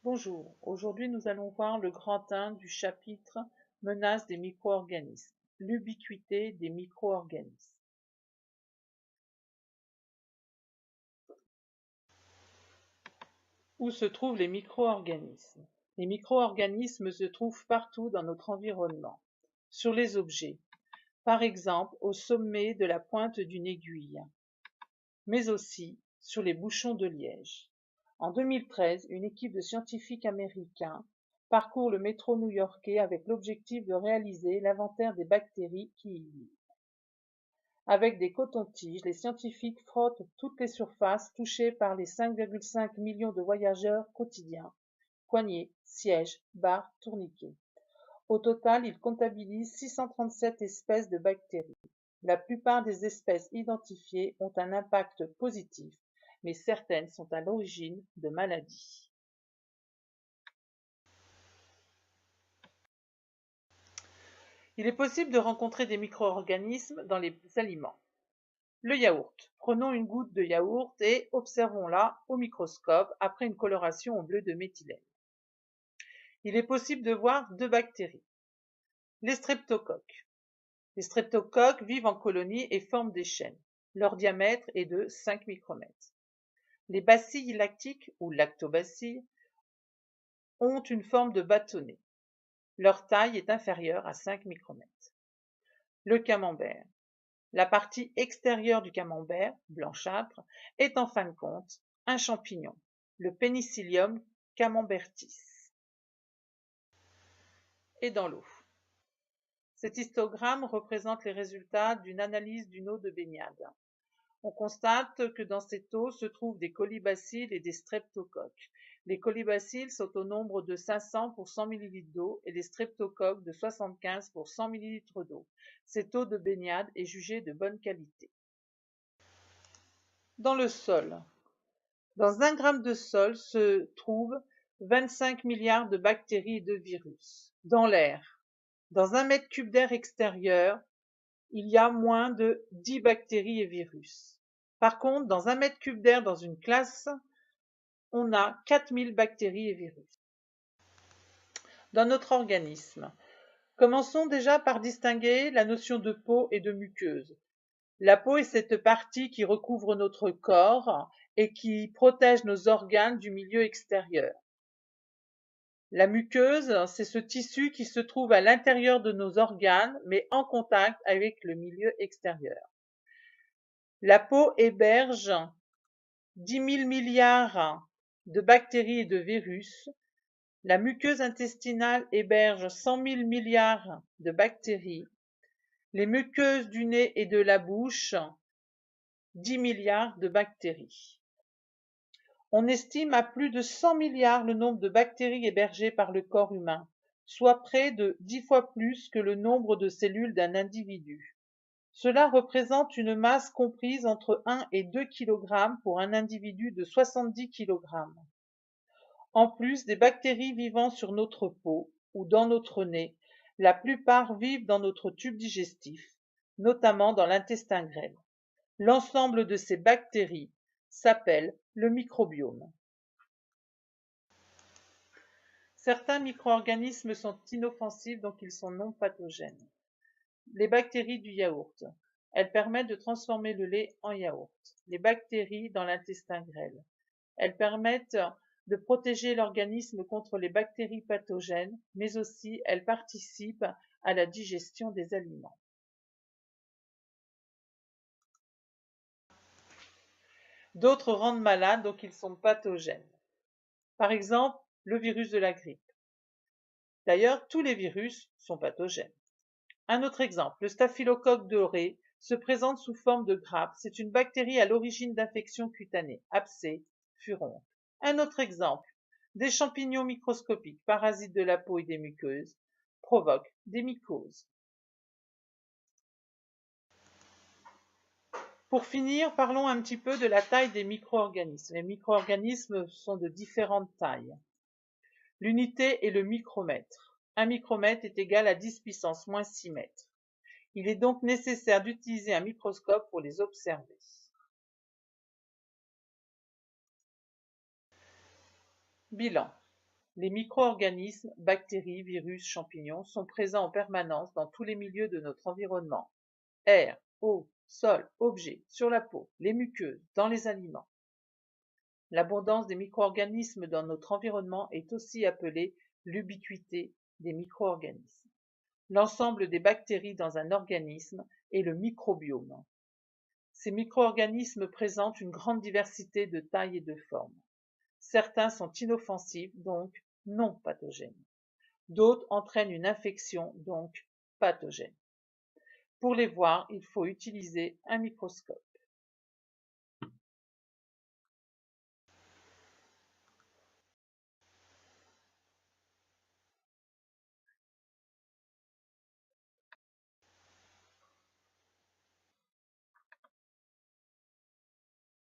Bonjour, aujourd'hui nous allons voir le grand 1 du chapitre Menaces des micro-organismes, l'ubiquité des micro-organismes. Où se trouvent les micro-organismes? Les micro-organismes se trouvent partout dans notre environnement, sur les objets, par exemple au sommet de la pointe d'une aiguille, mais aussi sur les bouchons de liège. En 2013, une équipe de scientifiques américains parcourt le métro new-yorkais avec l'objectif de réaliser l'inventaire des bactéries qui y vivent. Avec des cotons-tiges, les scientifiques frottent toutes les surfaces touchées par les 5,5 millions de voyageurs quotidiens, poignées, sièges, barres, tourniquets. Au total, ils comptabilisent 637 espèces de bactéries. La plupart des espèces identifiées ont un impact positif, mais certaines sont à l'origine de maladies. Il est possible de rencontrer des micro-organismes dans les aliments. Le yaourt. Prenons une goutte de yaourt et observons-la au microscope après une coloration au bleu de méthylène. Il est possible de voir deux bactéries. Les streptocoques. Les streptocoques vivent en colonies et forment des chaînes. Leur diamètre est de 5 micromètres. Les bacilles lactiques ou lactobacilles ont une forme de bâtonnet. Leur taille est inférieure à 5 micromètres. Le camembert. La partie extérieure du camembert, blanchâtre, est en fin de compte un champignon, le Penicillium camembertis. Et dans l'eau. Cet histogramme représente les résultats d'une analyse d'une eau de baignade. On constate que dans cette eau se trouvent des colibacilles et des streptocoques. Les colibacilles sont au nombre de 500 pour 100 ml d'eau et les streptocoques de 75 pour 100 ml d'eau. Cette eau de baignade est jugée de bonne qualité. Dans le sol. Dans 1 gramme de sol se trouvent 25 milliards de bactéries et de virus. Dans l'air. Dans 1 mètre cube d'air extérieur, il y a moins de 10 bactéries et virus. Par contre, dans 1 mètre cube d'air dans une classe, on a 4000 bactéries et virus. Dans notre organisme, commençons déjà par distinguer la notion de peau et de muqueuse. La peau est cette partie qui recouvre notre corps et qui protège nos organes du milieu extérieur. La muqueuse, c'est ce tissu qui se trouve à l'intérieur de nos organes, mais en contact avec le milieu extérieur. La peau héberge 10 000 milliards de bactéries et de virus. La muqueuse intestinale héberge 100 000 milliards de bactéries. Les muqueuses du nez et de la bouche, 10 milliards de bactéries. On estime à plus de 100 milliards le nombre de bactéries hébergées par le corps humain, soit près de 10 fois plus que le nombre de cellules d'un individu. Cela représente une masse comprise entre 1 et 2 kg pour un individu de 70 kg. En plus des bactéries vivant sur notre peau ou dans notre nez, la plupart vivent dans notre tube digestif, notamment dans l'intestin grêle. L'ensemble de ces bactéries s'appelle le microbiome. Certains micro-organismes sont inoffensifs, donc ils sont non pathogènes. Les bactéries du yaourt. Elles permettent de transformer le lait en yaourt. Les bactéries dans l'intestin grêle. Elles permettent de protéger l'organisme contre les bactéries pathogènes, mais aussi elles participent à la digestion des aliments. D'autres rendent malades, donc ils sont pathogènes. Par exemple, le virus de la grippe. D'ailleurs, tous les virus sont pathogènes. Un autre exemple, le staphylocoque doré se présente sous forme de grappe. C'est une bactérie à l'origine d'infections cutanées, abcès, furonte. Un autre exemple, des champignons microscopiques, parasites de la peau et des muqueuses, provoquent des mycoses. Pour finir, parlons un petit peu de la taille des micro-organismes. Les micro-organismes sont de différentes tailles. L'unité est le micromètre. Un micromètre est égal à 10 puissance moins 6 mètres. Il est donc nécessaire d'utiliser un microscope pour les observer. Bilan. Les micro-organismes, bactéries, virus, champignons sont présents en permanence dans tous les milieux de notre environnement. Air, eau, sol, objets, sur la peau, les muqueuses, dans les aliments. L'abondance des micro-organismes dans notre environnement est aussi appelée l'ubiquité des micro-organismes. L'ensemble des bactéries dans un organisme est le microbiome. Ces micro-organismes présentent une grande diversité de tailles et de formes. Certains sont inoffensifs, donc non pathogènes. D'autres entraînent une infection, donc pathogènes. Pour les voir, il faut utiliser un microscope.